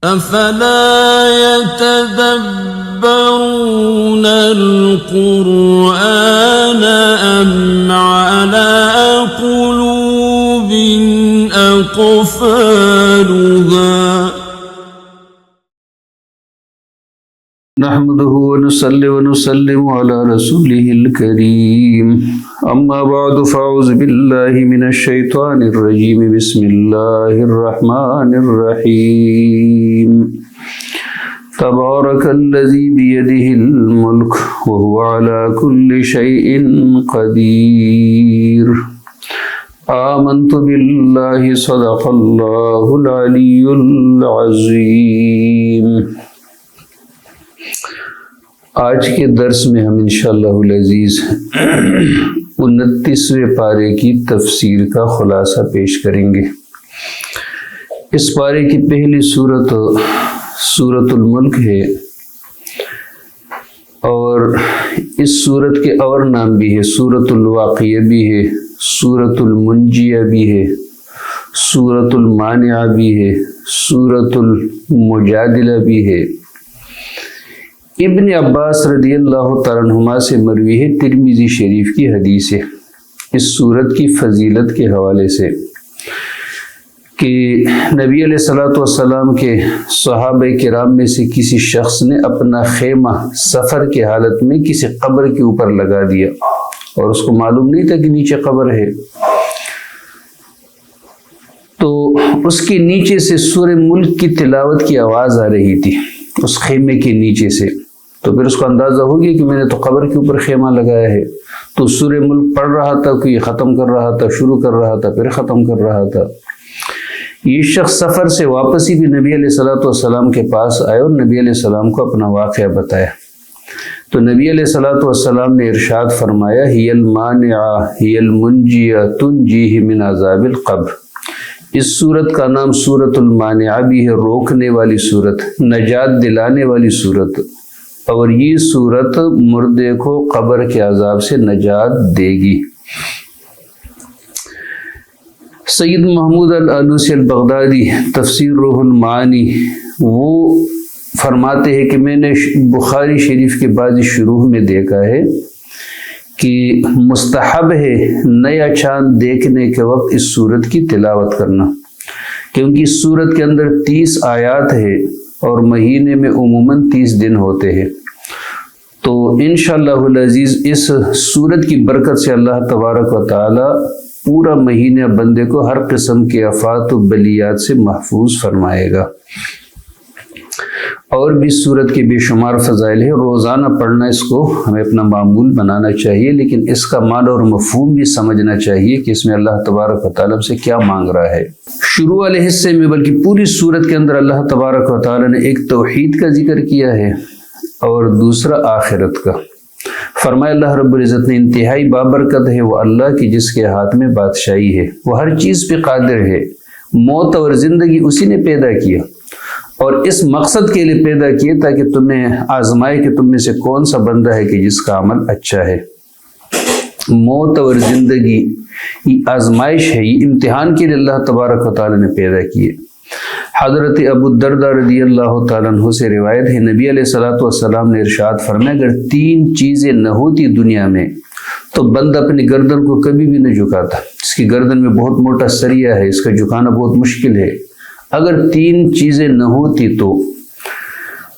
أفلا يتدبرون القرآن أم على قلوب أقفالها نحمده ونصلي ونسلم على رسوله الكريم أما بعد فأعوذ بالله من الشيطان الرجيم بسم الله الرحمن الرحيم تبارك الذي بيده الملك وهو على كل شيء قدير آمنت بالله صدق الله العلي العظيم۔ آج کے درس میں ہم انشاءاللہ العزیز 29ویں پارے کی تفسیر کا خلاصہ پیش کریں گے۔ اس پارے کی پہلی سورت سورۃ الملک ہے، اور اس سورت کے اور نام بھی ہے، سورۃ الواقعہ بھی ہے، سورۃ المنجیہ بھی ہے، سورۃ المانعہ بھی ہے، سورۃ المجادلہ بھی ہے۔ ابن عباس رضی اللہ تعالیٰ عنہما سے مروی ہے، ترمذی شریف کی حدیث ہے اس سورت کی فضیلت کے حوالے سے کہ نبی علیہ الصلوۃ والسلام کے صحابہ کرام میں سے کسی شخص نے اپنا خیمہ سفر کی حالت میں کسی قبر کے اوپر لگا دیا، اور اس کو معلوم نہیں تھا کہ نیچے قبر ہے، تو اس کے نیچے سے سورہ ملک کی تلاوت کی آواز آ رہی تھی اس خیمے کے نیچے سے۔ تو پھر اس کو اندازہ ہو گیا کہ میں نے تو قبر کے اوپر خیمہ لگایا ہے، تو سورہ ملک پڑھ رہا تھا، کوئی ختم کر رہا تھا، شروع کر رہا تھا، پھر ختم کر رہا تھا۔ یہ شخص سفر سے واپسی بھی نبی علیہ الصلوۃ والسلام کے پاس آئے اور نبی علیہ السلام کو اپنا واقعہ بتایا، تو نبی علیہ الصلوۃ والسلام نے ارشاد فرمایا ہی المانعہ ہی المنجیہ تنجیہ من عذاب القبر۔ اس صورت کا نام سورۃ المانعہ بھی ہے، روکنے والی صورت، نجات دلانے والی صورت، اور یہ صورت مردے کو قبر کے عذاب سے نجات دے گی۔ سید محمود العلوسی البغدادی تفسیر روح المعانی وہ فرماتے ہیں کہ میں نے بخاری شریف کے بعض شروح میں دیکھا ہے کہ مستحب ہے نیا چاند دیکھنے کے وقت اس سورت کی تلاوت کرنا، کیونکہ اس سورت کے اندر 30 آیات ہے اور مہینے میں عموماً 30 دن ہوتے ہیں، تو انشاءاللہ العزیز اس سورت کی برکت سے اللہ تبارک و تعالی پورا مہینہ بندے کو ہر قسم کے آفات و بلیات سے محفوظ فرمائے گا۔ اور بھی سورت کے بے شمار فضائل ہے، روزانہ پڑھنا اس کو ہمیں اپنا معمول بنانا چاہیے، لیکن اس کا معنی اور مفہوم بھی سمجھنا چاہیے کہ اس میں اللہ تبارک و تعالیٰ سے کیا مانگ رہا ہے۔ شروع والے حصے میں بلکہ پوری سورت کے اندر اللہ تبارک و تعالیٰ نے ایک توحید کا ذکر کیا ہے اور دوسرا آخرت کا۔ فرمایا اللہ رب العزت نے انتہائی بابرکت ہے وہ اللہ کی جس کے ہاتھ میں بادشاہی ہے، وہ ہر چیز پہ قادر ہے، موت اور زندگی اسی نے پیدا کیا، اور اس مقصد کے لیے پیدا کیے تاکہ تمہیں آزمائے کہ تم میں سے کون سا بندہ ہے کہ جس کا عمل اچھا ہے۔ موت اور زندگی یہ آزمائش ہے، یہ امتحان کے لیے اللہ تبارک و تعالی نے پیدا کیے۔ حضرت ابو الدرداء رضی اللہ تعالیٰ عنہ سے روایت ہے، نبی علیہ الصلوۃ والسلام نے ارشاد فرمایا اگر 3 چیزیں نہ ہوتی دنیا میں تو بندہ اپنی گردن کو کبھی بھی نہ جھکاتا۔ اس کی گردن میں بہت موٹا سریا ہے، اس کا جھکانا بہت مشکل ہے۔ اگر 3 چیزیں نہ ہوتی تو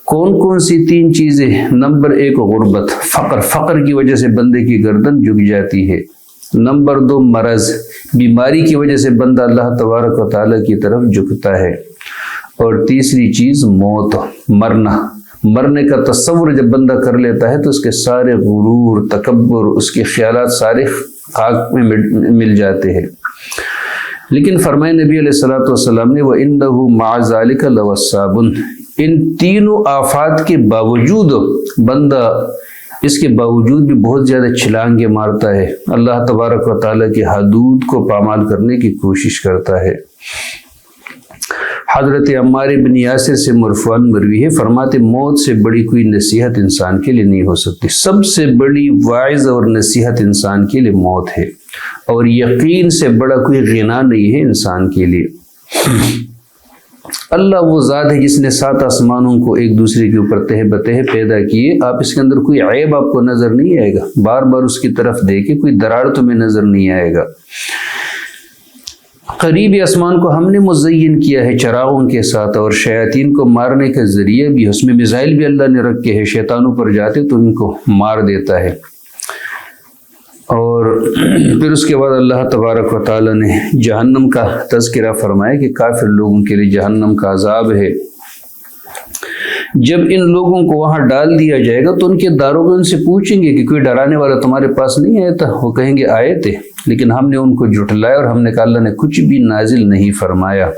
کون کون سی 3 چیزیں؟ نمبر 1 غربت، فقر کی وجہ سے بندے کی گردن جھک جاتی ہے۔ نمبر 2 مرض، بیماری کی وجہ سے بندہ اللہ تبارک و تعالیٰ کی طرف جھکتا ہے۔ اور تیسری چیز موت، مرنے کا تصور جب بندہ کر لیتا ہے تو اس کے سارے غرور، تکبر، اس کے خیالات سارے خاک میں مل جاتے ہیں۔ لیکن فرمائے نبی علیہ الصلوۃ والسلام نے وَإِنَّهُ مَعَ ذَلِكَ لَوَّصَّابٌ، ان تینوں آفات کے باوجود بندہ اس کے باوجود بھی بہت زیادہ چھلانگیں مارتا ہے، اللہ تبارک و تعالیٰ کی حدود کو پامال کرنے کی کوشش کرتا ہے۔ حضرت عمار بن یاسر سے مرفوعاً مروی ہے، فرماتے موت سے بڑی کوئی نصیحت انسان کے لیے نہیں ہو سکتی، سب سے بڑی واعظ اور نصیحت انسان کے لیے موت ہے، اور یقین سے بڑا کوئی غنا نہیں ہے انسان کے لیے۔ اللہ وہ ذات ہے جس نے 7 آسمانوں کو ایک دوسرے کے اوپر تہہ بتہ پیدا کیے. آپ اس کے اندر کوئی عیب آپ کو نظر نہیں آئے گا. بار بار اس کی طرف دیکھے کوئی دراڑ تمہیں نظر نہیں آئے گا. قریبی آسمان کو ہم نے مزین کیا ہے چراغوں کے ساتھ، اور شیاطین کو مارنے کا ذریعہ بھی اس میں میزائل بھی اللہ نے رکھے ہیں. شیطانوں پر جاتے تو ان کو مار دیتا ہے. اور پھر اس کے بعد اللہ تبارک و تعالی نے جہنم کا تذکرہ فرمایا کہ کافر لوگوں کے لیے جہنم کا عذاب ہے. جب ان لوگوں کو وہاں ڈال دیا جائے گا تو ان کے داروغ ان سے پوچھیں گے کہ کوئی ڈرانے والا تمہارے پاس نہیں آیا تھا؟ وہ کہیں گے آئے تھے، لیکن ہم نے ان کو جھٹلایا اور ہم نے کہا اللہ نے کچھ بھی نازل نہیں فرمایا.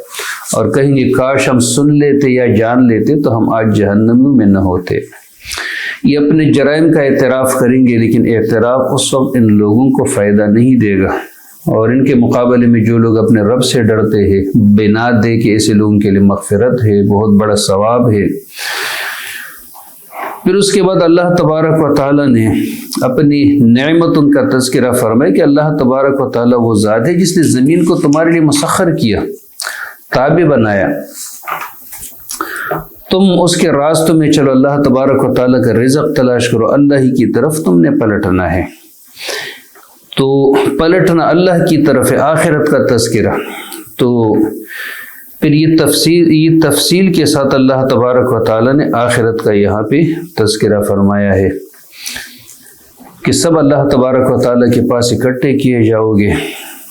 اور کہیں گے کاش ہم سن لیتے یا جان لیتے تو ہم آج جہنم میں نہ ہوتے. یہ اپنے جرائم کا اعتراف کریں گے، لیکن اعتراف اس وقت ان لوگوں کو فائدہ نہیں دے گا. اور ان کے مقابلے میں جو لوگ اپنے رب سے ڈرتے ہیں، بنا دے کہ ایسے لوگوں کے لیے مغفرت ہے، بہت بڑا ثواب ہے. پھر اس کے بعد اللہ تبارک و تعالی نے اپنی نعمتوں کا تذکرہ فرمایا کہ اللہ تبارک و تعالی وہ ذات ہے جس نے زمین کو تمہارے لیے مسخر کیا، تابع بنایا. تم اس کے راستوں میں چلو، اللہ تبارک و تعالیٰ کا رزق تلاش کرو، اللہ ہی کی طرف تم نے پلٹنا ہے. تو پلٹنا اللہ کی طرف ہے. آخرت کا تذکرہ تو پھر یہ تفصیل کے ساتھ اللہ تبارک و تعالیٰ نے آخرت کا یہاں پہ تذکرہ فرمایا ہے کہ سب اللہ تبارک و تعالیٰ کے پاس اکٹھے کیے جاؤ گے،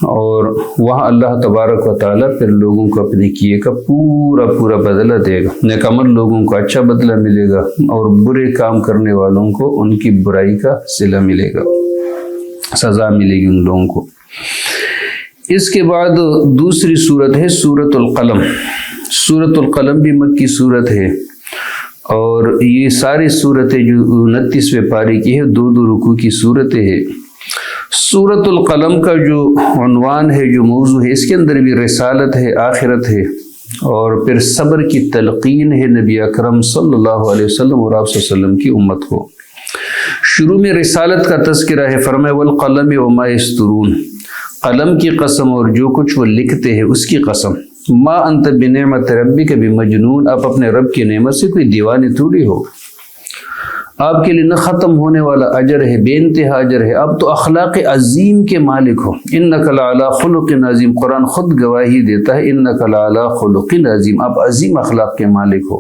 اور وہاں اللہ تبارک و تعالیٰ پھر لوگوں کو اپنے کیے کا پورا بدلہ دے گا. نیک عمل لوگوں کو اچھا بدلہ ملے گا، اور برے کام کرنے والوں کو ان کی برائی کا صلہ ملے گا، سزا ملے گی ان لوگوں کو. اس کے بعد دوسری صورت ہے سورۃ القلم. سورۃ القلم بھی مکی صورت ہے، اور یہ ساری صورتیں جو 29ویں پارے کی ہے 2 رکوع کی صورتیں ہیں. سورۃ القلم کا جو عنوان ہے، جو موضوع ہے، اس کے اندر بھی رسالت ہے، آخرت ہے، اور پھر صبر کی تلقین ہے نبی اکرم صلی اللہ علیہ وسلم اور آپ صلی اللہ علیہ وسلم کی امت کو. شروع میں رسالت کا تذکرہ ہے. فرمایا والقلم وما یسطرون، قلم کی قسم اور جو کچھ وہ لکھتے ہیں اس کی قسم. ما انت بنعمت ربک بمجنون، آپ اپنے رب کی نعمت سے کوئی دیوانے تھوڑی ہو. آپ کے لیے نہ ختم ہونے والا اجر ہے، بے انتہا اجر ہے. آپ تو اخلاق عظیم کے مالک ہو. انک لعلی خلق عظیم، قرآن خود گواہی دیتا ہے انک لعلی خلق عظیم، آپ عظیم اخلاق کے مالک ہو.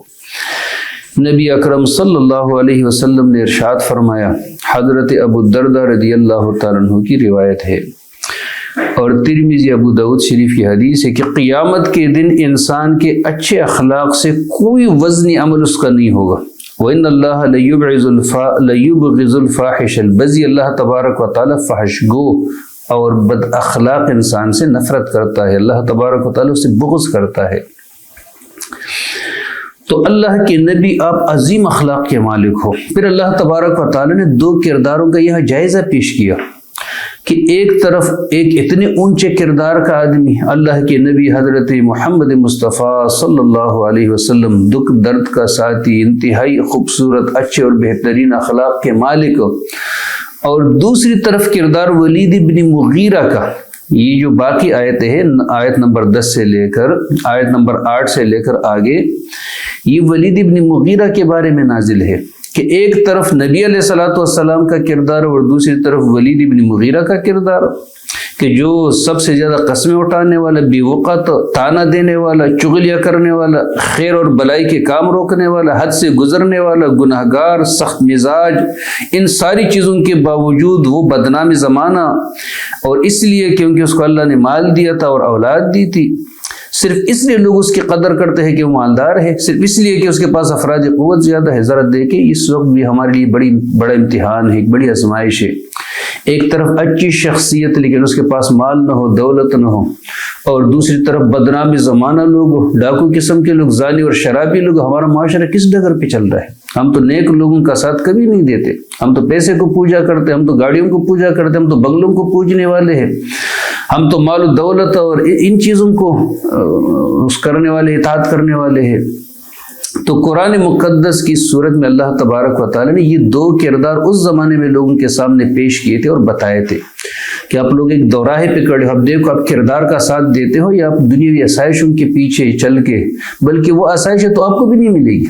نبی اکرم صلی اللہ علیہ وسلم نے ارشاد فرمایا، حضرت ابو الدرداء رضی اللہ تعالیٰ عنہ کی روایت ہے، اور ترمذی ابو داؤد شریف کی حدیث ہے کہ قیامت کے دن انسان کے اچھے اخلاق سے کوئی وزنی عمل اس کا نہیں ہوگا. وَإِنَّ اللَّهَ لَيُبْغِضُ الْفَاحِشَ الْبَذِيَ، اللہ تبارک و تعالیٰ فحش گو اور بد اخلاق انسان سے نفرت کرتا ہے. اللہ تبارک و تعالیٰ اسے بغض کرتا ہے. تو اللہ کے نبی آپ عظیم اخلاق کے مالک ہو. پھر اللہ تبارک و تعالیٰ نے 2 کرداروں کا یہاں جائزہ پیش کیا کہ ایک طرف ایک اتنے اونچے کردار کا آدمی اللہ کے نبی حضرت محمد مصطفیٰ صلی اللہ علیہ وسلم، دکھ درد کا ساتھی، انتہائی خوبصورت اچھے اور بہترین اخلاق کے مالک، اور دوسری طرف کردار ولید بن مغیرہ کا. یہ جو باقی آیتیں ہیں، آیت نمبر 10 سے لے کر آیت نمبر 8 سے لے کر آگے، یہ ولید بن مغیرہ کے بارے میں نازل ہے کہ ایک طرف نبی علیہ الصلوۃ والسلام کا کردار اور دوسری طرف ولید بن مغیرہ کا کردار، کہ جو سب سے زیادہ قسمیں اٹھانے والا، بے وقت تانا دینے والا، چغلیاں کرنے والا، خیر اور بلائی کے کام روکنے والا، حد سے گزرنے والا، گناہگار، سخت مزاج، ان ساری چیزوں کے باوجود وہ بدنام زمانہ، اور اس لیے کیونکہ اس کو اللہ نے مال دیا تھا اور اولاد دی تھی، صرف اس لیے لوگ اس کی قدر کرتے ہیں کہ وہ مالدار ہے، صرف اس لیے کہ اس کے پاس افراد قوت زیادہ ہے. ذرا دیکھیں اس وقت بھی ہمارے لیے بڑا امتحان ہے، ایک بڑی آزمائش ہے. ایک طرف اچھی شخصیت لیکن اس کے پاس مال نہ ہو، دولت نہ ہو، اور دوسری طرف بدنام زمانہ لوگ، ڈاکو قسم کے لوگ، زانی اور شرابی لوگ. ہمارا معاشرہ کس ڈگر پہ چل رہا ہے؟ ہم تو نیک لوگوں کا ساتھ کبھی نہیں دیتے. ہم تو پیسے کو پوجا کرتے، ہم تو گاڑیوں کو پوجا کرتے، ہم تو بنگلوں کو پوجنے والے ہیں، ہم تو مال و دولت اور ان چیزوں کو کرنے والے، اطاعت کرنے والے ہیں. تو قرآن مقدس کی صورت میں اللہ تبارک و تعالیٰ نے یہ 2 کردار اس زمانے میں لوگوں کے سامنے پیش کیے تھے اور بتائے تھے. کہ آپ لوگ ایک دوراہے پہ کھڑے ہو، اب دیکھو آپ کردار کا ساتھ دیتے ہو یا آپ دنیاوی آسائشوں کے پیچھے چل کے، بلکہ وہ آسائشیں تو آپ کو بھی نہیں ملے گی،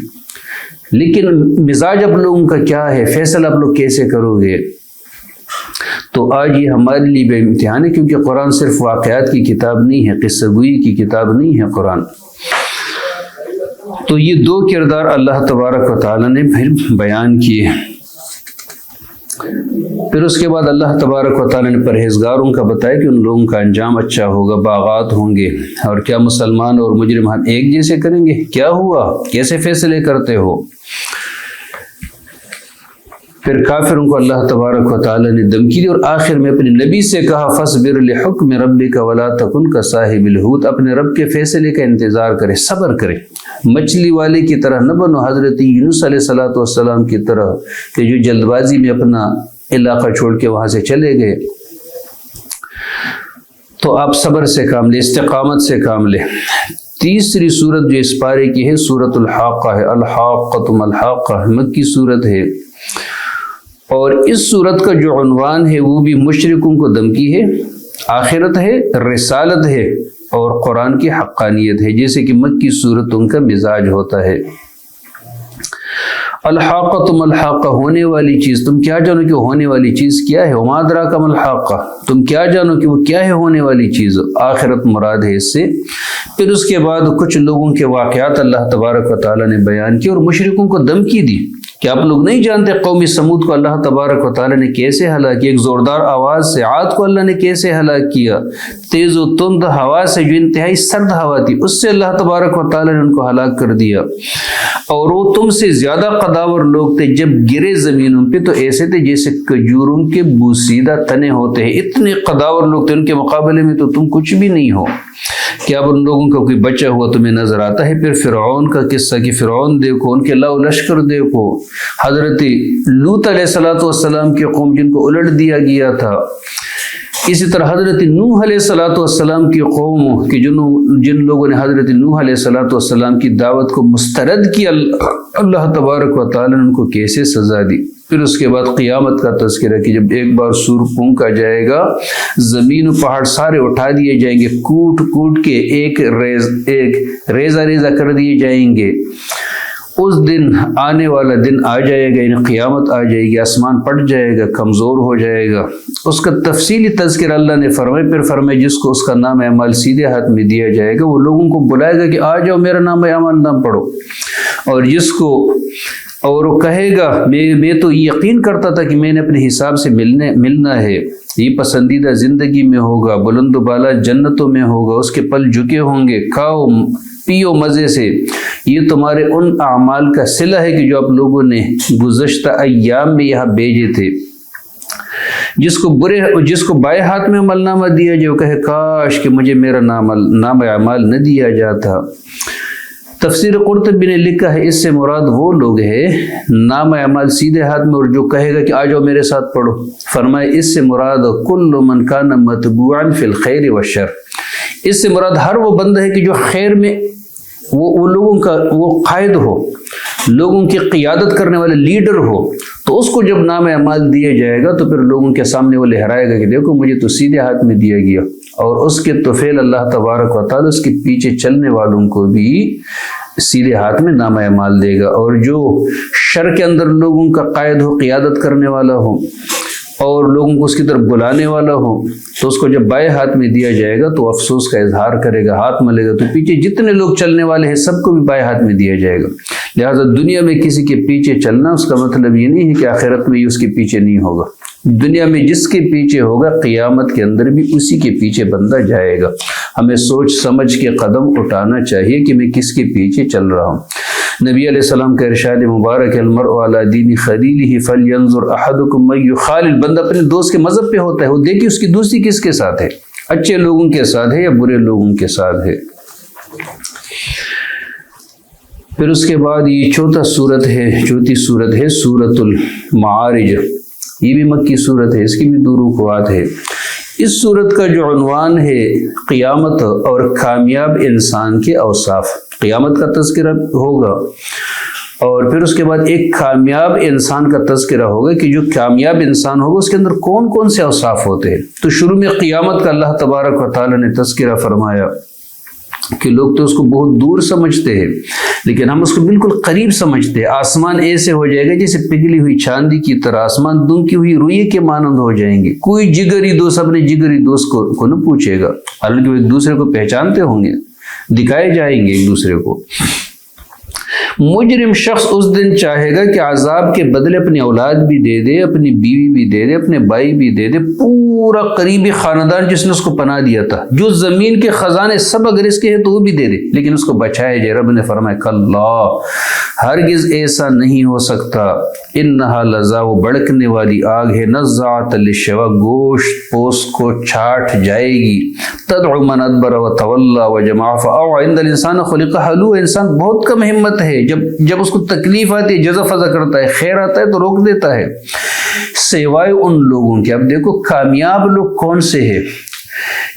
لیکن مزاج آپ لوگوں کا کیا ہے، فیصلہ آپ لوگ کیسے کرو گے۔ تو آج یہ ہمارے لیے بے امتحان ہے، کیونکہ قرآن صرف واقعات کی کتاب نہیں ہے، قصہ گوئی کی کتاب نہیں ہے قرآن۔ تو یہ دو کردار اللہ تبارک و تعالیٰ نے پھر بیان کیے۔ پھر اس کے بعد اللہ تبارک و تعالیٰ نے پرہیزگاروں کا بتایا کہ ان لوگوں کا انجام اچھا ہوگا، باغات ہوں گے۔ اور کیا مسلمان اور مجرم ہم ایک جیسے کریں گے؟ کیا ہوا؟ کیسے فیصلے کرتے ہو؟ پھر کافروں کو اللہ تبارک و تعالیٰ نے دھمکی دی، اور آخر میں اپنے نبی سے کہا فاصبر لحکم ربک ولا تکن کصاحب الحوت، اپنے رب کے فیصلے کا انتظار کرے، صبر کرے، مچھلی والے کی طرح نہ بنو، حضرت یونس علیہ السلام کی طرح کہ جو جلد بازی میں اپنا علاقہ چھوڑ کے وہاں سے چلے گئے۔ تو آپ صبر سے کام لیں، استقامت سے کام لیں۔ تیسری صورت جو اس پارے کی ہے سورۃ الحاقہ ہے، الحاقۃ ما الحاقہ، مکی صورت ہے، اور اس صورت کا جو عنوان ہے وہ بھی مشرکوں کو دھمکی ہے، آخرت ہے، رسالت ہے اور قرآن کی حقانیت ہے، جیسے کہ مکی صورتوں کا مزاج ہوتا ہے۔ الحاقۃ ما الحاقہ، ہونے والی چیز، تم کیا جانو کہ ہونے والی چیز کیا ہے؟ وما ادراک ما الحاقہ، تم کیا جانو کہ وہ کیا ہے ہونے والی چیز؟ آخرت مراد ہے اس سے۔ پھر اس کے بعد کچھ لوگوں کے واقعات اللہ تبارک و تعالیٰ نے بیان کیے اور مشرکوں کو دھمکی دی کہ آپ لوگ نہیں جانتے قوم سمود کو اللہ تبارک و تعالیٰ نے کیسے ہلاک کیا، ایک زوردار آواز سے۔ عاد کو اللہ نے کیسے ہلاک کیا، تیز و تند ہوا سے، جو انتہائی سرد ہوا تھی، اس سے اللہ تبارک و تعالیٰ نے ان کو ہلاک کر دیا۔ اور وہ تم سے زیادہ قداور لوگ تھے، جب گرے زمینوں پہ تو ایسے تھے جیسے کھجوروں کے بوسیدہ تنے ہوتے ہیں، اتنے قداور لوگ تھے، ان کے مقابلے میں تو تم کچھ بھی نہیں ہو۔ کیا اب ان لوگوں کا کوئی بچہ ہوا تمہیں نظر آتا ہے؟ پھر فرعون کا قصہ کہ فرعون دیکھو، ان کے لاؤ لشکر دیکھو، حضرت لوط علیہ السلام کی قوم جن کو الٹ دیا گیا تھا، اسی طرح حضرت نوح علیہ السلام کی قوم کہ جن لوگوں نے حضرت نوح علیہ السلام کی دعوت کو مسترد کیا، اللہ تبارک و تعالیٰ نے ان کو کیسے سزا دی۔ پھر اس کے بعد قیامت کا تذکرہ کہ جب ایک بار سور پھونکا جائے گا، زمین و پہاڑ سارے اٹھا دیے جائیں گے، کوٹ کوٹ کے ایک ریزہ ریزہ کر دیے جائیں گے۔ اس دن آنے والا دن آ جائے گا، یعنی قیامت آ جائے گی، آسمان پھٹ جائے گا، کمزور ہو جائے گا۔ اس کا تفصیلی تذکرہ اللہ نے فرمایا، پھر فرمایا جس کو اس کا نام اعمال سیدھے ہاتھ میں دیا جائے گا، وہ لوگوں کو بلائے گا کہ آ جاؤ میرا نام اعمال نام پڑھو، اور جس کو اور وہ کہے گا میں تو یقین کرتا تھا کہ میں نے اپنے حساب سے ملنا ہے، یہ پسندیدہ زندگی میں ہوگا، بلند و بالا جنتوں میں ہوگا، اس کے پل جھکے ہوں گے، کھاؤ پیو مزے سے، یہ تمہارے ان اعمال کا صلہ ہے کہ جو آپ لوگوں نے گزشتہ ایام میں یہاں بھیجے تھے۔ جس کو بائیں ہاتھ میں عمل نامہ دیا جائے وہ کہے کاش کہ مجھے میرا نام اعمال نہ دیا جاتا۔ تفسیر قرطبی نے لکھا ہے اس سے مراد وہ لوگ ہیں نام اعمال سیدھے ہاتھ میں، اور جو کہے گا کہ آ جاؤ میرے ساتھ پڑھو، فرمائے اس سے مراد کل من کان متبوعا فی الخیر والشر، اس سے مراد ہر وہ بندہ ہے کہ جو خیر میں وہ لوگوں کا وہ قائد ہو، لوگوں کی قیادت کرنے والے لیڈر ہو، تو اس کو جب نام اعمال دیا جائے گا تو پھر لوگوں کے سامنے وہ لہرائے گا کہ دیکھو مجھے تو سیدھے ہاتھ میں دیا گیا، اور اس کے طفیل اللہ تبارک و تعالیٰ اس کے پیچھے چلنے والوں کو بھی سیدھے ہاتھ میں نام اعمال دے گا۔ اور جو شر کے اندر لوگوں کا قائد ہو، قیادت کرنے والا ہو اور لوگوں کو اس کی طرف بلانے والا ہو، تو اس کو جب بائیں ہاتھ میں دیا جائے گا تو افسوس کا اظہار کرے گا، ہاتھ ملے گا، تو پیچھے جتنے لوگ چلنے والے ہیں سب کو بھی بائیں ہاتھ میں دیا جائے گا۔ لہٰذا دنیا میں کسی کے پیچھے چلنا اس کا مطلب یہ نہیں ہے کہ آخرت میں اس کے پیچھے نہیں ہوگا، دنیا میں جس کے پیچھے ہوگا قیامت کے اندر بھی اسی کے پیچھے بندہ جائے گا۔ ہمیں سوچ سمجھ کے قدم اٹھانا چاہیے کہ میں کس کے پیچھے چل رہا ہوں۔ نبی علیہ السلام کا ارشاد مبارک المرء علی دین خلیلہ فلینظر احدکم من یخالل، بندہ اپنے دوست کے مذہب پہ ہوتا ہے، وہ دیکھے اس کی دوستی کس کے ساتھ ہے، اچھے لوگوں کے ساتھ ہے یا برے لوگوں کے ساتھ ہے۔ پھر اس کے بعد یہ چوتھی صورت ہے سورۃ المعارج، یہ بھی مکی صورت ہے، اس کی بھی 2 رکوعات ہے۔ اس صورت کا جو عنوان ہے قیامت اور کامیاب انسان کے اوصاف، قیامت کا تذکرہ ہوگا اور پھر اس کے بعد ایک کامیاب انسان کا تذکرہ ہوگا کہ جو کامیاب انسان ہوگا اس کے اندر کون کون سے اوصاف ہوتے ہیں۔ تو شروع میں قیامت کا اللہ تبارک و تعالی نے تذکرہ فرمایا کہ لوگ تو اس کو بہت دور سمجھتے ہیں لیکن ہم اس کو بالکل قریب سمجھتے ہیں۔ آسمان ایسے ہو جائے گا جیسے پگھلی ہوئی چاندی کی طرح، آسمان دن کی ہوئی روئے کے مانند ہو جائیں گے۔ کوئی جگری دوست اپنے جگری دوست کو نہ پوچھے گا، حالانکہ وہ ایک دوسرے کو پہچانتے ہوں گے، دکھائے جائیں گے ایک دوسرے کو۔ مجرم شخص اس دن چاہے گا کہ عذاب کے بدلے اپنی اولاد بھی دے دے، اپنی بیوی بھی دے دے، اپنے بھائی بھی دے دے، پورا قریبی خاندان جس نے اس کو پناہ دیا تھا، جو زمین کے خزانے سب اگر اس کے ہیں تو وہ بھی دے دے، لیکن اس کو بچائے جائے۔ رب نے فرمایا کلا، ہرگز ایسا نہیں ہو سکتا، انہا لظا، وہ بھڑکنے والی آگ ہے، نزاعۃ للشویٰ، گوشت پوست کو چھاٹ جائے گی، تدعو من ادبر وتولی وجمع فاوعى، ان الانسان خلق هلوعا، انسان بہت کم ہمت ہے، جب اس کو تکلیف آتی ہے جزع فضع کرتا ہے، خیر آتا ہے تو روک دیتا ہے، سوائے ان لوگوں کے۔ اب دیکھو کامیاب لوگ کون سے ہیں؟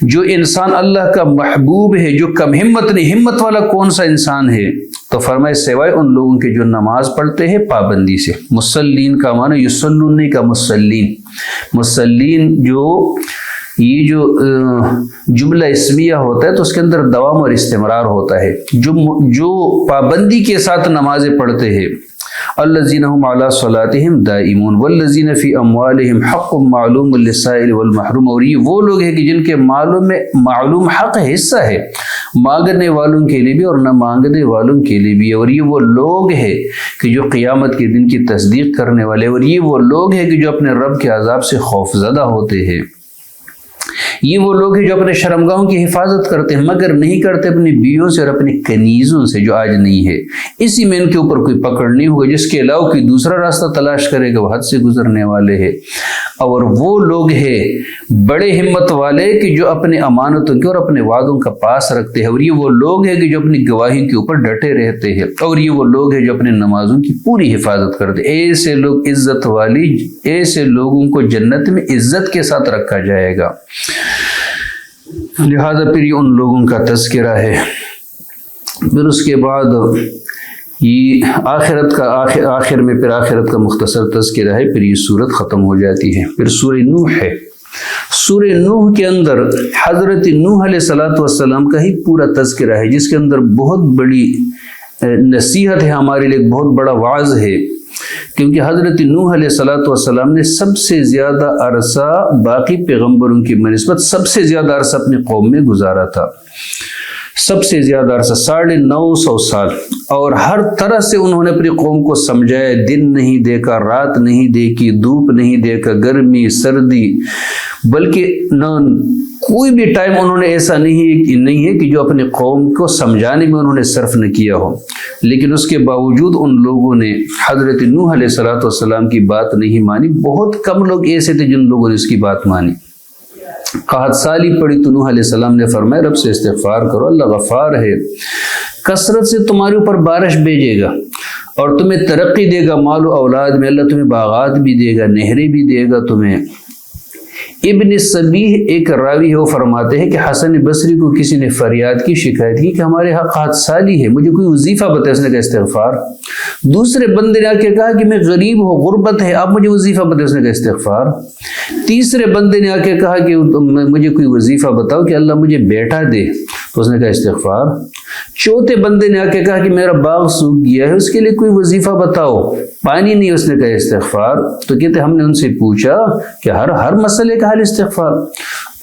جو انسان اللہ کا محبوب ہے، جو کم ہمت نہیں، ہمت والا کون سا انسان ہے؟ تو فرمائے سوائے ان لوگوں کے جو نماز پڑھتے ہیں پابندی سے۔ مسلین کا معنی یصلون نہیں کا مسلین، مسلین یہ جو جملہ اسمیہ ہوتا ہے تو اس کے اندر دوام اور استمرار ہوتا ہے، جو پابندی کے ساتھ نمازیں پڑھتے ہیں۔ الذین هم علی صلاتهم دائمون والذین فی اموالہم حق معلوم للسائل والمحروم، اور یہ وہ لوگ ہیں کہ جن کے مالوں میں معلوم حق حصہ ہے، مانگنے والوں کے لیے بھی اور نہ مانگنے والوں کے لیے بھی، اور یہ وہ لوگ ہیں کہ جو قیامت کے دن کی تصدیق کرنے والے، اور یہ وہ لوگ ہیں کہ جو اپنے رب کے عذاب سے خوف زدہ ہوتے ہیں۔ یہ وہ لوگ ہیں جو اپنے شرمگاہوں کی حفاظت کرتے ہیں مگر نہیں کرتے اپنی بیویوں سے اور اپنی کنیزوں سے، جو آج نہیں ہے، اسی میں ان کے اوپر کوئی پکڑ نہیں ہوگا، جس کے علاوہ کوئی دوسرا راستہ تلاش کرے گا وہ حد سے گزرنے والے ہیں۔ اور وہ لوگ ہیں بڑے ہمت والے کہ جو اپنے امانتوں کے اور اپنے وعدوں کا پاس رکھتے ہیں، اور یہ وہ لوگ ہیں کہ جو اپنی گواہی کے اوپر ڈٹے رہتے ہیں، اور یہ وہ لوگ ہیں جو اپنے نمازوں کی پوری حفاظت کرتے ہیں۔ ایسے لوگ عزت والی، ایسے لوگوں کو جنت میں عزت کے ساتھ رکھا جائے گا۔ لہذا پھر یہ ان لوگوں کا تذکرہ ہے۔ پھر اس کے بعد یہ آخرت کا آخر میں پھر آخرت کا مختصر تذکرہ ہے، پھر یہ صورت ختم ہو جاتی ہے۔ پھر سورہ نوح ہے۔ سورہ نوح کے اندر حضرت نوح علیہ السلام کا ہی پورا تذکرہ ہے، جس کے اندر بہت بڑی نصیحت ہے ہمارے لیے، بہت بڑا وعظ ہے، کیونکہ حضرت نوح علیہ السلام نے سب سے زیادہ عرصہ باقی پیغمبروں کی بنسبت سب سے زیادہ عرصہ اپنی قوم میں گزارا تھا، سب سے زیادہ عرصہ 950 سال، اور ہر طرح سے انہوں نے اپنی قوم کو سمجھایا، دن نہیں دیکھا، رات نہیں دیکھی، دھوپ نہیں دیکھا، گرمی سردی، بلکہ کوئی بھی ٹائم انہوں نے ایسا نہیں ہے کہ جو اپنی قوم کو سمجھانے میں انہوں نے صرف نہ کیا ہو، لیکن اس کے باوجود ان لوگوں نے حضرت نوح علیہ السلام کی بات نہیں مانی۔ بہت کم لوگ ایسے تھے جن لوگوں نے اس کی بات مانی۔ قحط سالی پڑی تو نوح علیہ السلام نے فرمایا رب سے استغفار کرو، اللہ غفار ہے، کثرت سے تمہارے اوپر بارش بھیجے گا اور تمہیں ترقی دے گا، مال و اولاد میں اللہ تمہیں باغات بھی دے گا، نہریں بھی دے گا تمہیں۔ ابن صبیح ایک راوی ہے، وہ فرماتے ہیں کہ حسن بصری کو کسی نے فریاد کی، شکایت کی کہ ہمارے یہاں قحط سالی ہے، مجھے کوئی وظیفہ بتائے، اس نے کہا استغفار۔ دوسرے بندے نے آ کے کہا کہ میں غریب ہوں، غربت ہے، آپ مجھے وظیفہ بتائے، اس نے کہا استغفار۔ تیسرے بندے نے آ کے کہا کہ مجھے کوئی وظیفہ بتاؤ کہ اللہ مجھے بیٹا دے، تو اس نے کہا استغفار۔ چوتھے بندے نے آ کے کہا کہ میرا باغ سوکھ گیا ہے، اس کے لیے کوئی وظیفہ بتاؤ، پانی نہیں، اس نے کہا استغفار۔ تو کہتے ہم نے ان سے پوچھا کہ ہر مسئلے کا حل استغفار؟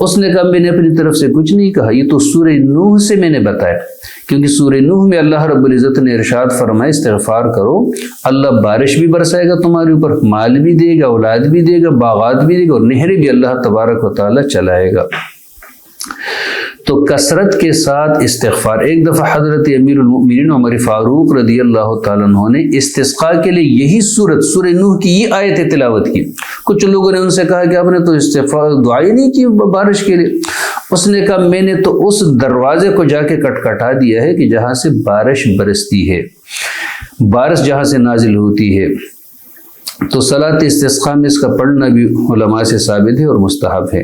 اس نے کہا میں نے اپنی طرف سے کچھ نہیں کہا، یہ تو سورہ نوح سے میں نے بتایا، کیونکہ سورہ نوح میں اللہ رب العزت نے ارشاد فرمایا استغفار کرو، اللہ بارش بھی برسائے گا تمہارے اوپر، مال بھی دے گا، اولاد بھی دے گا، باغات بھی دے گا، اور نہریں بھی اللہ تبارک و تعالی چلائے گا۔ تو کثرت کے ساتھ استغفار۔ ایک دفعہ حضرت امیر المؤمنین عمر فاروق رضی اللہ تعالیٰ عنہ نے استسقاء کے لیے یہی سورہ نوح کی یہ آیت تلاوت کی۔ کچھ لوگوں نے ان سے کہا کہ آپ نے تو استغفار دعائی نہیں کی بارش کے لیے۔ اس نے کہا میں نے تو اس دروازے کو جا کے کٹکھٹا دیا ہے کہ جہاں سے بارش برستی ہے، بارش جہاں سے نازل ہوتی ہے۔ تو صلاۃ استسقاء میں اس کا پڑھنا بھی علماء سے ثابت ہے اور مستحب ہے۔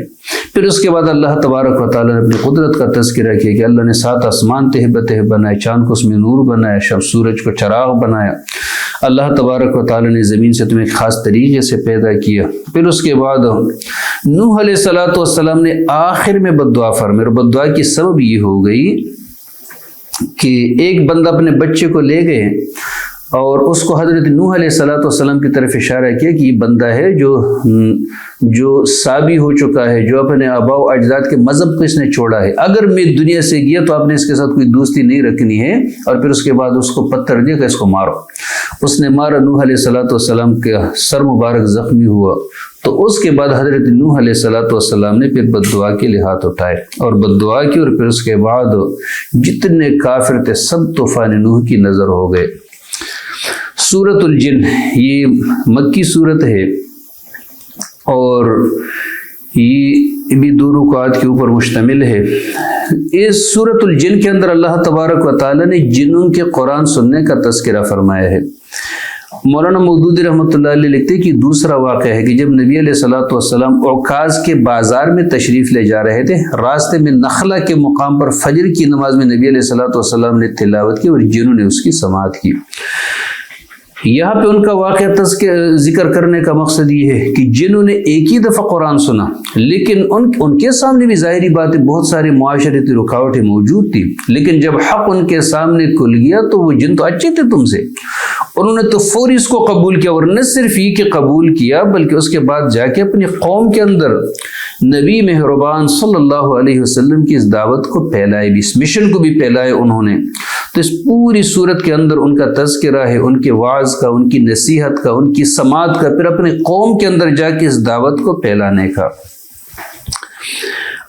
پھر اس کے بعد اللہ تبارک و تعالیٰ نے اپنی قدرت کا تذکرہ کیا کہ اللہ نے 7 آسمان تہ بتہ بنائے، چاند کو اس میں نور بنایا، شب سورج کو چراغ بنایا، اللہ تبارک و تعالی نے زمین سے تمہیں خاص طریقے سے پیدا کیا۔ پھر اس کے بعد نوح علیہ الصلوۃ والسلام نے آخر میں بد دعا فرمائی، اور بد دعا کی سبب یہ ہو گئی کہ ایک بندہ اپنے بچے کو لے گئے اور اس کو حضرت نوح علیہ السلام کی طرف اشارہ کیا کہ یہ بندہ ہے جو سابی ہو چکا ہے، جو اپنے آباء و اجداد کے مذہب کو اس نے چھوڑا ہے، اگر میں دنیا سے گیا تو آپ نے اس کے ساتھ کوئی دوستی نہیں رکھنی ہے، اور پھر اس کے بعد اس کو پتھر دیا کہ اس کو مارو۔ اس نے مارا، نوح علیہ السلام کا سر مبارک زخمی ہوا۔ تو اس کے بعد حضرت نوح علیہ السلام نے پھر بد دعا کے لیے ہاتھ اٹھائے اور بد دعا کی، اور پھر اس کے بعد جتنے کافر تھے سب طوفان نوح کی نظر ہو گئے۔ سورۃ الجن یہ مکی صورت ہے اور یہ بھی 2 رکوعات کے اوپر مشتمل ہے۔ اس سورۃ الجن کے اندر اللہ تبارک و تعالی نے جنوں کے قرآن سننے کا تذکرہ فرمایا ہے۔ مولانا مودودی رحمۃ اللہ علیہ لکھتے ہیں کہ دوسرا واقعہ ہے کہ جب نبی علیہ الصلوۃ والسلام عکاظ کے بازار میں تشریف لے جا رہے تھے، راستے میں نخلا کے مقام پر فجر کی نماز میں نبی علیہ الصلوۃ والسلام نے تلاوت کی اور جنوں نے اس کی سماعت کی۔ یہاں پہ ان کا واقعہ ذکر کرنے کا مقصد یہ ہے کہ جنہوں نے ایک ہی دفعہ قرآن سنا، لیکن ان کے سامنے بھی ظاہری باتیں بہت ساری معاشرتی رکاوٹیں موجود تھی، لیکن جب حق ان کے سامنے کھل گیا تو وہ جن تو اچھے تھے تم سے، انہوں نے تو فوری اس کو قبول کیا، اور نہ صرف یہ کہ قبول کیا بلکہ اس کے بعد جا کے اپنی قوم کے اندر نبی مہربان صلی اللہ علیہ وسلم کی اس دعوت کو پھیلائے بھی، اس مشن کو بھی پھیلائے انہوں نے۔ تو اس پوری صورت کے اندر ان کا تذکرہ ہے، ان کے وعظ کا، ان کی نصیحت کا، ان کی سماعت کا، پھر اپنے قوم کے اندر جا کے اس دعوت کو پھیلانے کا۔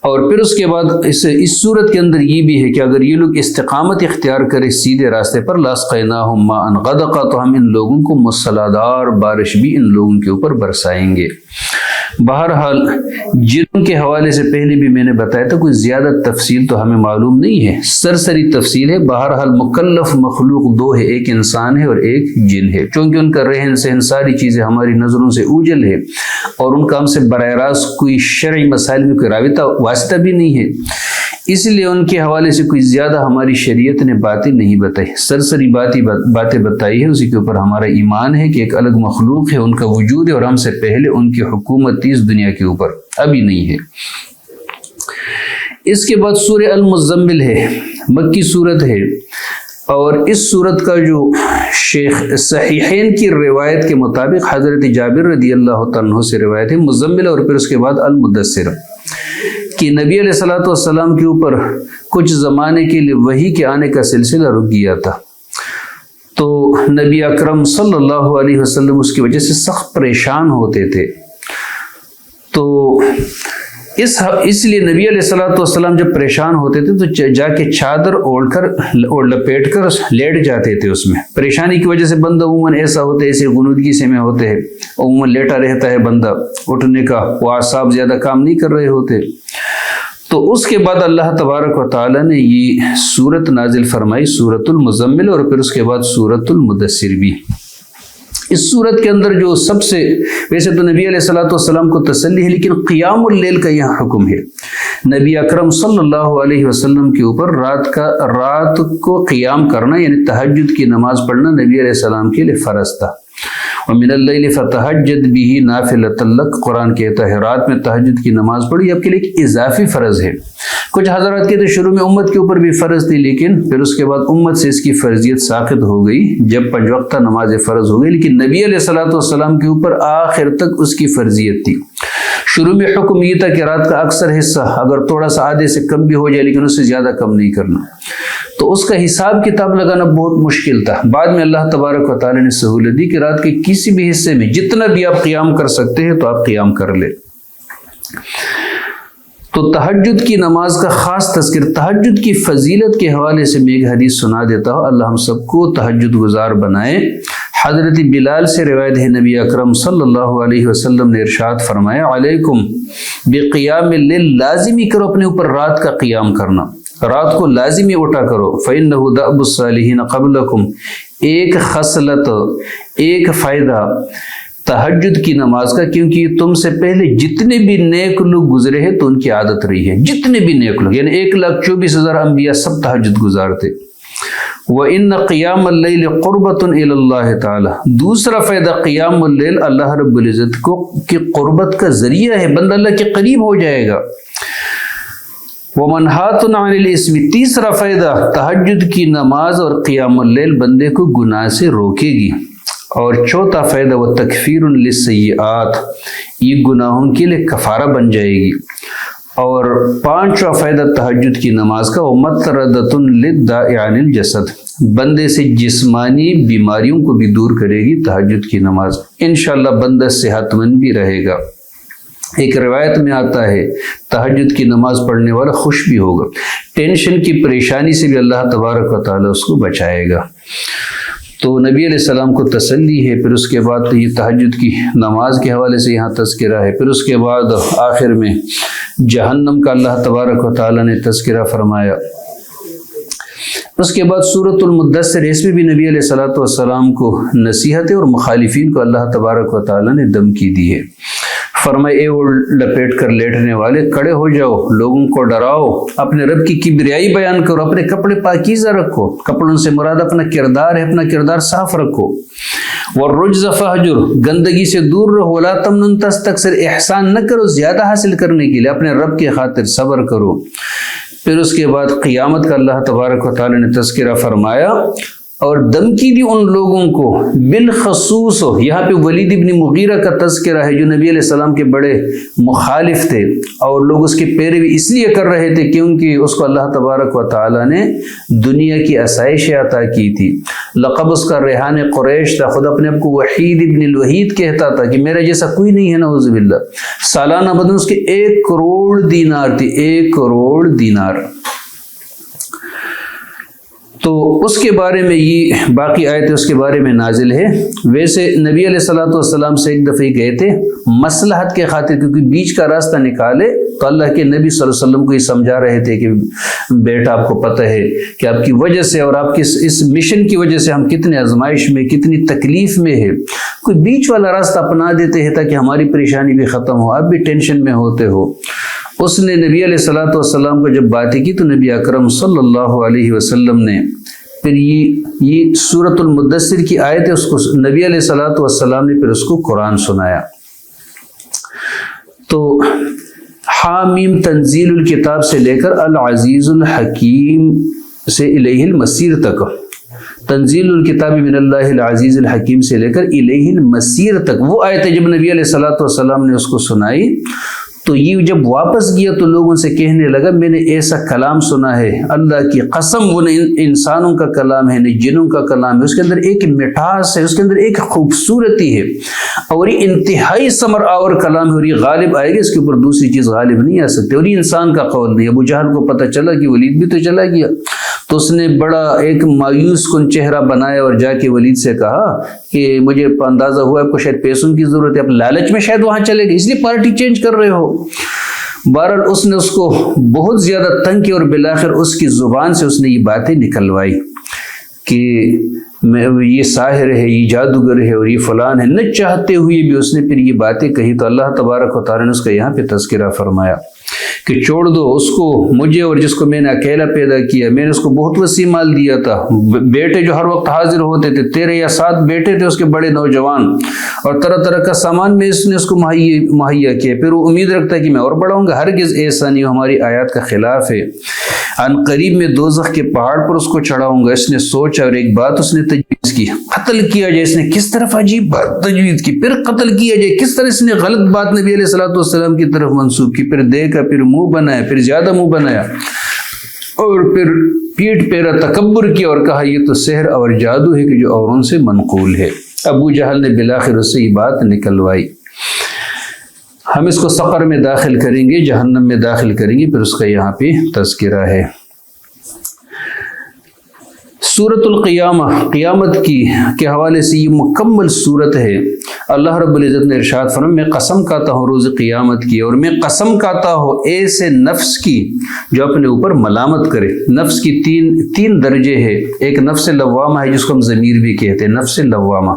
اور پھر اس کے بعد اس صورت کے اندر یہ بھی ہے کہ اگر یہ لوگ استقامت اختیار کرے سیدھے راستے پر، لاسقیناہم ماء غدقا، تو ہم ان لوگوں کو مسلادار بارش بھی ان لوگوں کے اوپر برسائیں گے۔ بہرحال جن کے حوالے سے پہلے بھی میں نے بتایا تھا، کوئی زیادہ تفصیل تو ہمیں معلوم نہیں ہے، سرسری تفصیل ہے۔ بہرحال مکلف مخلوق 2 ہے، ایک انسان ہے اور ایک جن ہے، چونکہ ان کا رہن سہن ساری چیزیں ہماری نظروں سے اوجھل ہے اور ان کا ہم سے براہ راست کوئی شرعی مسائل میں کوئی رابطہ واسطہ بھی نہیں ہے، اس لیے ان کے حوالے سے کوئی زیادہ ہماری شریعت نے باتیں نہیں بتائی، سرسری باتیں بتائی ہے۔ اسی کے اوپر ہمارا ایمان ہے کہ ایک الگ مخلوق ہے، ان کا وجود ہے، اور ہم سے پہلے ان کی حکومت تھی اس دنیا کے اوپر، ابھی نہیں ہے۔ اس کے بعد سورہ المزمل ہے، مکی صورت ہے، اور اس صورت کا جو شیخ صحیحین کی روایت کے مطابق حضرت جابر رضی اللہ تعالیٰ عنہ سے روایت ہے، مزمل اور پھر اس کے بعد المدثر، کہ نبی علیہ الصلوۃ والسلام کے اوپر کچھ زمانے کے لیے وحی کے آنے کا سلسلہ رک گیا تھا، تو نبی اکرم صلی اللہ علیہ وسلم اس کی وجہ سے سخت پریشان ہوتے تھے۔ تو اس لیے نبی علیہ الصلوۃ والسلام جب پریشان ہوتے تھے تو جا کے چادر اوڑھ لپیٹ کر لیٹ جاتے تھے۔ اس میں پریشانی کی وجہ سے بندہ عموماً ایسا ہوتا ہے، ایسے غنودگی سے میں ہوتے ہیں، عموماً لیٹا رہتا ہے بندہ، اٹھنے کا وہ اعصاب زیادہ کام نہیں کر رہے ہوتے۔ تو اس کے بعد اللہ تبارک و تعالیٰ نے یہ سورت نازل فرمائی، سورۃ المزمل، اور پھر اس کے بعد سورۃ المدثر بھی۔ اس صورت کے اندر جو سب سے، ویسے تو نبی علیہ الصلوۃ والسلام کو تسلی ہے، لیکن قیام اللیل کا یہاں حکم ہے۔ نبی اکرم صلی اللہ علیہ وسلم کے اوپر رات کو قیام کرنا، یعنی تہجد کی نماز پڑھنا نبی علیہ السلام کے لیے فرض تھا۔ وَمِنَ اللَّيْلِ فَتَهَجَّدْ بِهِ نَافِلَةً لَكَ، قرآن کہتا ہے رات میں تہجد کی نماز پڑھی، آپ کے لیے ایک اضافی فرض ہے۔ کچھ حضرات کہتے ہیں شروع میں امت کے اوپر بھی فرض تھی، لیکن پھر اس کے بعد امت سے اس کی فرضیت ساقط ہو گئی جب 5 وقتہ نماز فرض ہو گئی، لیکن نبی علیہ الصلوۃ والسلام کے اوپر آخر تک اس کی فرضیت تھی۔ شروع میں حکم یہ تھا کہ رات کا اکثر حصہ اگر تھوڑا سا آدھے سے کم بھی ہو جائے لیکن اس سے زیادہ کم نہیں کرنا، تو اس کا حساب کتاب لگانا بہت مشکل تھا۔ بعد میں اللہ تبارک و تعالی نے سہولت دی کہ رات کے کسی بھی حصے میں جتنا بھی آپ قیام کر سکتے ہیں تو آپ قیام کر لیں۔ تو تہجد کی نماز کا خاص تذکر، تہجد کی فضیلت کے حوالے سے میں ایک حدیث سنا دیتا ہوں، اللہ ہم سب کو تہجد گزار بنائے۔ حضرت بلال سے روایت ہے، نبی اکرم صلی اللہ علیہ وسلم نے ارشاد فرمایا، علیکم بقیام اللیل، لازمی کرو اپنے اوپر رات کا قیام کرنا، رات کو لازمی اٹھا کرو۔ فإنہ دأب الصالحین قبلکم، ایک خصلت، ایک فائدہ تہجد کی نماز کا، کیونکہ یہ تم سے پہلے جتنے بھی نیک لوگ گزرے ہیں تو ان کی عادت رہی ہے، جتنے بھی نیک لوگ، یعنی 1,24,000 انبیاء سب تہجد گزارتے۔ وَإِنَّ قِيَامَ اللَّيْلِ قُرْبَةٌ إِلَى اللَّهِ تعالی، دوسرا فائدہ قیام اللیل اللہ رب العزت کو کی قربت کا ذریعہ ہے، بندہ اللہ کے قریب ہو جائے گا۔ وَمَنْهَاتٌ عَنِ الْإِثْمِ، تیسرا فائدہ تہجد کی نماز اور قیام اللیل بندے کو گناہ سے روکے گی۔ اور چوتھا فائدہ وہ تکفیر للسیئات، یہ گناہوں کے لیے کفارہ بن جائے گی۔ اور پانچواں فائدہ تہجد کی نماز کا ومطردۃ للداء عن الجسد، بندے سے جسمانی بیماریوں کو بھی دور کرے گی تہجد کی نماز، انشاءاللہ بندہ صحت مند بھی رہے گا۔ ایک روایت میں آتا ہے تہجد کی نماز پڑھنے والا خوش بھی ہوگا، ٹینشن کی پریشانی سے بھی اللہ تبارک و تعالی اس کو بچائے گا۔ تو نبی علیہ السلام کو تسلی ہے، پھر اس کے بعد یہ تہجد کی نماز کے حوالے سے یہاں تذکرہ ہے، پھر اس کے بعد آخر میں جہنم کا اللہ تبارک و تعالی نے تذکرہ فرمایا۔ اس کے بعد سورۃ المدثر، اس میں بھی نبی علیہ السلام کو نصیحت ہے اور مخالفین کو اللہ تبارک و تعالی نے دھمکی دی ہے۔ فرمائے اے لپیٹ کر لیٹنے والے، کھڑے ہو جاؤ، لوگوں کو ڈراؤ، اپنے رب کی کبریائی بیان کرو، اپنے کپڑے پاکیزہ رکھو، کپڑوں سے مراد اپنا کردار ہے، اپنا کردار صاف رکھو۔ والرجز فہجر، گندگی سے دور رہو، ولا تمنن تستکثر، احسان نہ کرو زیادہ حاصل کرنے کے لیے، اپنے رب کی خاطر صبر کرو۔ پھر اس کے بعد قیامت کا اللہ تبارک و تعالی نے تذکرہ فرمایا اور دھمکی دی ان لوگوں کو بالخصوص، یہاں پہ ولید ابن مغیرہ کا تذکرہ ہے جو نبی علیہ السلام کے بڑے مخالف تھے، اور لوگ اس کی پیروی اس لیے کر رہے تھے کیونکہ اس کو اللہ تبارک و تعالی نے دنیا کی آسائش عطا کی تھی۔ لقب اس کا ریحان قریش تھا، خود اپنے آپ کو وحید ابن الوحید کہتا تھا کہ میرا جیسا کوئی نہیں ہے، نعوذ باللہ۔ سالانہ آمدن اس کے 1 کروڑ دینار تھی، 1 کروڑ دینار۔ تو اس کے بارے میں یہ باقی آیتیں اس کے بارے میں نازل ہے۔ ویسے نبی علیہ السلام سے ایک دفعہ گئے تھے مصلحت کے خاطر، کیونکہ بیچ کا راستہ نکالے تو اللہ کے نبی صلی اللہ علیہ وسلم کو یہ سمجھا رہے تھے کہ بیٹا آپ کو پتہ ہے کہ آپ کی وجہ سے اور آپ کی اس مشن کی وجہ سے ہم کتنے آزمائش میں، کتنی تکلیف میں ہے، کوئی بیچ والا راستہ اپنا دیتے ہیں تاکہ ہماری پریشانی بھی ختم ہو، آپ بھی ٹینشن میں ہوتے ہو۔ اس نے نبی علیہ السلام کو جب باتیں کی تو نبی اکرم صلی اللہ علیہ وسلم نے پھر یہ سورۃ المدثر کی آیت ہے، اس کو نبی علیہ السلام نے پھر اس کو قرآن سنایا۔ تو حامیم تنزیل الکتاب سے لے کر العزیز الحکیم سے الیہ المصیر تک، تنزیل الکتاب من اللہ العزیز الحکیم سے لے کر الیہ المصیر تک، وہ آیتیں جب نبی علیہ السلام نے اس کو سنائی تو یہ جب واپس گیا تو لوگوں سے کہنے لگا میں نے ایسا کلام سنا ہے، اللہ کی قسم وہ نہ انسانوں کا کلام ہے نہ جنوں کا کلام ہے، اس کے اندر ایک مٹھاس ہے، اس کے اندر ایک خوبصورتی ہے، اور یہ انتہائی ثمر آور کلام ہے، اور یہ غالب آئے گا، اس کے اوپر دوسری چیز غالب نہیں آ سکتی، اور یہ انسان کا قول نہیں۔ ابو جہل کو پتہ چلا کہ ولید بھی تو چلا گیا، تو اس نے بڑا ایک مایوس کن چہرہ بنایا اور جا کے ولید سے کہا کہ مجھے اندازہ ہوا آپ کو شاید پیسوں کی ضرورت ہے، آپ لالچ میں شاید وہاں چلے گئے اس لیے پارٹی چینج کر رہے ہو۔ بہرحال اس نے اس کو بہت زیادہ تنگ کیا، اور بالآخر اس کی زبان سے اس نے یہ باتیں نکلوائی کہ یہ ساحر ہے، یہ جادوگر ہے، اور یہ فلان ہے، نہ چاہتے ہوئے بھی اس نے پھر یہ باتیں کہی۔ تو اللہ تبارک و تعالی نے اس کا یہاں پہ تذکرہ فرمایا کہ چھوڑ دو اس کو، مجھے اور جس کو میں نے اکیلا پیدا کیا، میں نے اس کو بہت وسیع مال دیا تھا، بیٹے جو ہر وقت حاضر ہوتے تھے، 13 یا 7 بیٹے تھے اس کے بڑے نوجوان، اور طرح طرح کا سامان میں اس نے اس کو مہیا کیا، پھر وہ امید رکھتا ہے کہ میں اور بڑھاؤں گا، ہرگز ایسا نہیں، ہماری آیات کا خلاف ہے، ان قریب میں دوزخ کے پہاڑ پر اس کو چڑھاؤں گا۔ اس نے سوچا اور ایک بات اس نے تجویز کی، قتل کیا جائے، اس نے کس طرف عجیب بات تجویز کی، پھر قتل کیا جائے، کس طرح اس نے غلط بات نبی علیہ السلام کی طرف منسوب کی، پھر دیکھا، پھر منہ بنایا، پھر زیادہ منہ بنایا، اور پھر پیٹ پیرا تکبر کیا اور کہا یہ تو سحر اور جادو ہے کہ جو اوروں سے منقول ہے۔ ابو جہل نے بالآخر اس سے یہ بات نکلوائی۔ ہم اس کو سقر میں داخل کریں گے، جہنم میں داخل کریں گے، پھر اس کا یہاں پہ تذکرہ ہے۔ سورۃ القیامہ، قیامت کے حوالے سے یہ مکمل صورت ہے۔ اللہ رب العزت نے ارشاد فرمایا میں قسم کھاتا ہوں روز قیامت کی، اور میں قسم کھاتا ہوں ایسے نفس کی جو اپنے اوپر ملامت کرے۔ نفس کی تین درجے ہیں، ایک نفس لوامہ ہے جس کو ہم ضمیر بھی کہتے ہیں، نفس لوامہ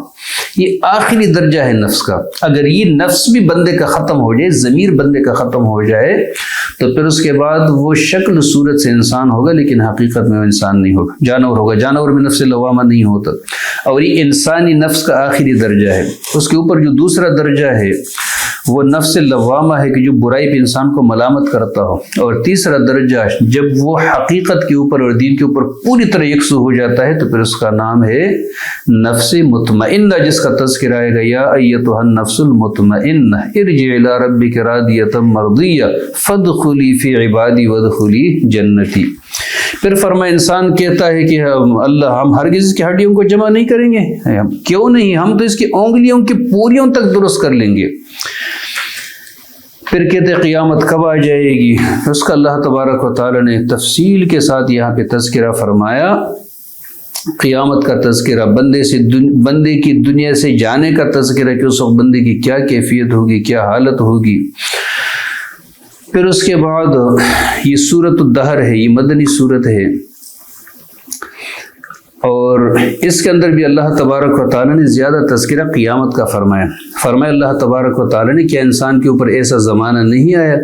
یہ آخری درجہ ہے نفس کا۔ اگر یہ نفس بھی بندے کا ختم ہو جائے، ضمیر بندے کا ختم ہو جائے، تو پھر اس کے بعد وہ شکل صورت سے انسان ہوگا لیکن حقیقت میں وہ انسان نہیں ہوگا، جانور ہوگا۔ جانور میں نفس لوامہ نہیں ہوتا، اور یہ انسانی نفس کا آخری درجہ ہے۔ اس کے اوپر جو دوسرا درجہ ہے وہ نفس لوامہ ہے کہ جو برائی پہ انسان کو ملامت کرتا ہو، اور تیسرا درجہ جب وہ حقیقت کے اوپر اور دین کے اوپر پوری طرح یکسو ہو جاتا ہے تو پھر اس کا نام ہے نفس مطمئنہ، جس کا تذکرہ آئے گا یا ایتھا النفس المطمئنہ ارجعی الی ربک راضیۃ مرضیہ فادخلی فی عبادی وادخلی جنتی۔ پھر فرمایا انسان کہتا ہے کہ اللہ ہم ہرگز اس کی ہڈیوں کو جمع نہیں کریں گے، کیوں نہیں، ہم تو اس کی انگلیوں کی پوریوں تک درست کر لیں گے۔ پھر کہتے قیامت کب آ جائے گی، اس کا اللہ تبارک و تعالی نے تفصیل کے ساتھ یہاں پہ تذکرہ فرمایا۔ قیامت کا تذکرہ، بندے کی دنیا سے جانے کا تذکرہ کہ اس وقت بندے کی کیا کیفیت ہوگی، کیا حالت ہوگی۔ پھر اس کے بعد یہ سورۃ الدہر ہے، یہ مدنی سورت ہے، اور اس کے اندر بھی اللہ تبارک و تعالی نے زیادہ تذکرہ قیامت کا فرمایا اللہ تبارک و تعالی نے کیا انسان کے اوپر ایسا زمانہ نہیں آیا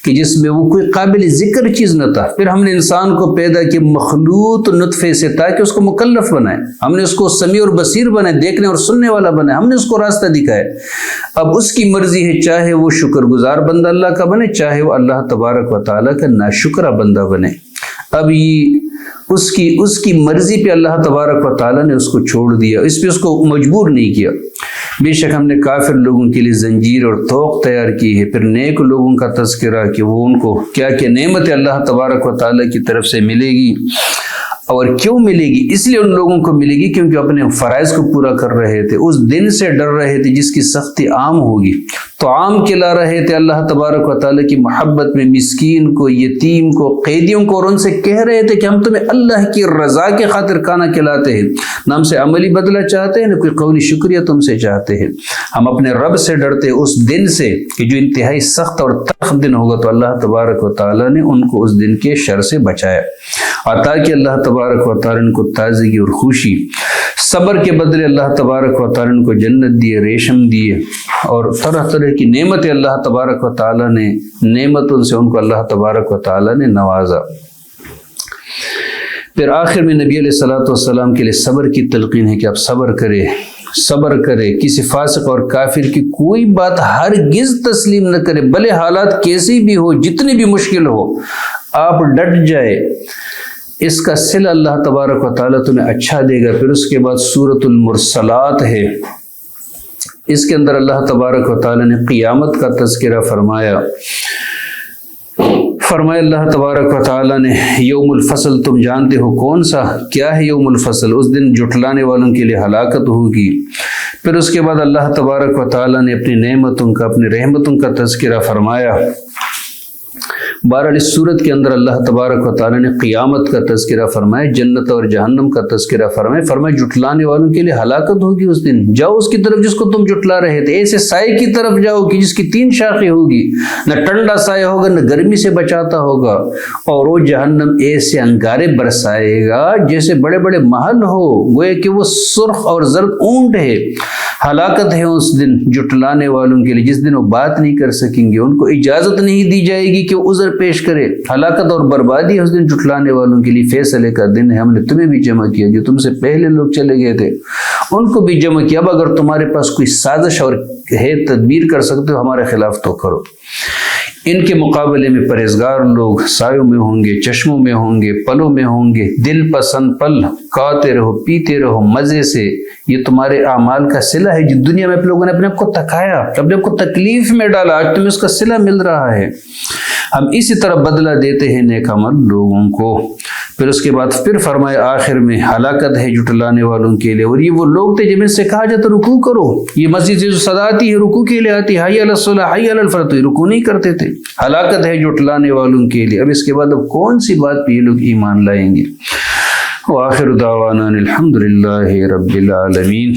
کہ جس میں وہ کوئی قابل ذکر چیز نہ تھا۔ پھر ہم نے انسان کو پیدا کیا مخلوط نطفے سے تاکہ اس کو مکلف بنائے، ہم نے اس کو سمیع اور بصیر بنائے، دیکھنے اور سننے والا بنائے، ہم نے اس کو راستہ دکھایا۔ اب اس کی مرضی ہے چاہے وہ شکر گزار بندہ اللہ کا بنے، چاہے وہ اللہ تبارک و تعالی کا ناشکرہ بندہ بنے۔ اب یہ اس کی مرضی پہ اللہ تبارک و تعالیٰ نے اس کو چھوڑ دیا، اس پہ اس کو مجبور نہیں کیا۔ بے شک ہم نے کافر لوگوں کے لیے زنجیر اور طوق تیار کی ہے۔ پھر نیک لوگوں کا تذکرہ کہ وہ ان کو کیا کیا نعمت اللہ تبارک و تعالیٰ کی طرف سے ملے گی، اور کیوں ملے گی، اس لیے ان لوگوں کو ملے گی کیونکہ اپنے فرائض کو پورا کر رہے تھے، اس دن سے ڈر رہے تھے جس کی سختی عام ہوگی، تو عام کھلا رہے تھے اللہ تبارک و تعالیٰ کی محبت میں مسکین کو، یتیم کو، قیدیوں کو، اور ان سے کہہ رہے تھے کہ ہم تمہیں اللہ کی رضا کے خاطر کھانا کھلاتے ہیں، نہ ہم سے عملی بدلہ چاہتے ہیں، نہ کوئی قولی شکریہ تم سے چاہتے ہیں۔ ہم اپنے رب سے ڈرتے اس دن سے کہ جو انتہائی سخت اور تلخ دن ہوگا، تو اللہ تبارک و تعالیٰ نے ان کو اس دن کے شر سے بچایا، عطا کہ اللہ تبارک و تعالیٰ نے کو تازگی اور خوشی، صبر کے بدلے اللہ تبارک و تعالیٰ نے کو جنت دیے، ریشم دیے، اور طرح طرح کی نعمتیں اللہ تبارک و تعالیٰ نے، نعمتوں سے ان کو اللہ تبارک و تعالیٰ نے نوازا۔ پھر آخر میں نبی علیہ الصلوۃ والسلام کے لیے صبر کی تلقین ہے کہ آپ صبر کرے، کسی فاسق اور کافر کی کوئی بات ہرگز تسلیم نہ کرے، بھلے حالات کیسی بھی ہو، جتنی بھی مشکل ہو، آپ ڈٹ جائے، اس کا صلہ اللہ تبارک و تعالیٰ تمہیں اچھا دے گا۔ پھر اس کے بعد سورۃ المرسلات ہے، اس کے اندر اللہ تبارک و تعالیٰ نے قیامت کا تذکرہ فرمایا اللہ تبارک و تعالیٰ نے یوم الفصل، تم جانتے ہو کون سا، کیا ہے یوم الفصل، اس دن جھٹلانے والوں کے لیے ہلاکت ہوگی۔ پھر اس کے بعد اللہ تبارک و تعالیٰ نے اپنی نعمتوں کا، اپنی رحمتوں کا تذکرہ فرمایا۔ بہرحال اس صورت کے اندر اللہ تبارک و تعالیٰ نے قیامت کا تذکرہ فرمایا، جنت اور جہنم کا تذکرہ فرمایا جھٹلانے والوں کے لیے ہلاکت ہوگی اس دن، جاؤ اس کی طرف جس کو تم جھٹلا رہے تھے، ایسے سائے کی طرف جاؤ کہ جس کی 3 شاخیں ہوگی، نہ ٹھنڈا سایہ ہوگا، نہ گرمی سے بچاتا ہوگا، اور وہ جہنم ایسے انگارے برسائے گا جیسے بڑے بڑے محل ہو، گویا کہ وہ سرخ اور زرد اونٹ ہے۔ ہلاکت ہے اس دن جھٹلانے والوں کے لیے، جس دن وہ بات نہیں کر سکیں گے، ان کو اجازت نہیں دی جائے گی کہ وہ عذر پیش کرے۔ ہلاکت اور بربادی ہے اس دن جھٹلانے والوں کے لیے، فیصلے کا دن ہے، ہم نے تمہیں بھی جمع کیا، جو تم سے پہلے لوگ چلے گئے تھے ان کو بھی جمع کیا۔ اب اگر تمہارے پاس کوئی سازش اور ہے، تدبیر کر سکتے ہو ہمارے خلاف تو کرو۔ ان کے مقابلے میں پرہیزگار لوگ سایوں میں ہوں گے، چشموں میں ہوں گے، پلوں میں ہوں گے، دل پسند پل کھاتے رہو، پیتے رہو مزے سے۔ یہ تمہارے اعمال کا صلہ ہے، جو دنیا میں آپ لوگوں نے اپنے آپ کو تکایا، اپنے آپ کو تکلیف میں ڈالا، آج تمہیں اس کا صلہ مل رہا ہے۔ ہم اسی طرح بدلہ دیتے ہیں نیک عمل لوگوں کو۔ پھر اس کے بعد پھر فرمایا آخر میں ہلاکت ہے جھٹلانے والوں کے لیے، اور یہ وہ لوگ تھے جن میں سے کہا جاتا رکوع کرو، یہ مسجد سے جو صدا آتی ہے رکوع کے لیے آتی ہے، حی علی الصلاۃ حی علی الفلاح، تو یہ رکوع نہیں کرتے تھے۔ ہلاکت ہے جھٹلانے والوں کے لیے۔ اب اس کے بعد اب کون سی بات پہ یہ لوگ ایمان لائیں گے؟ وآخر دعوانا الحمد للہ رب العالمین۔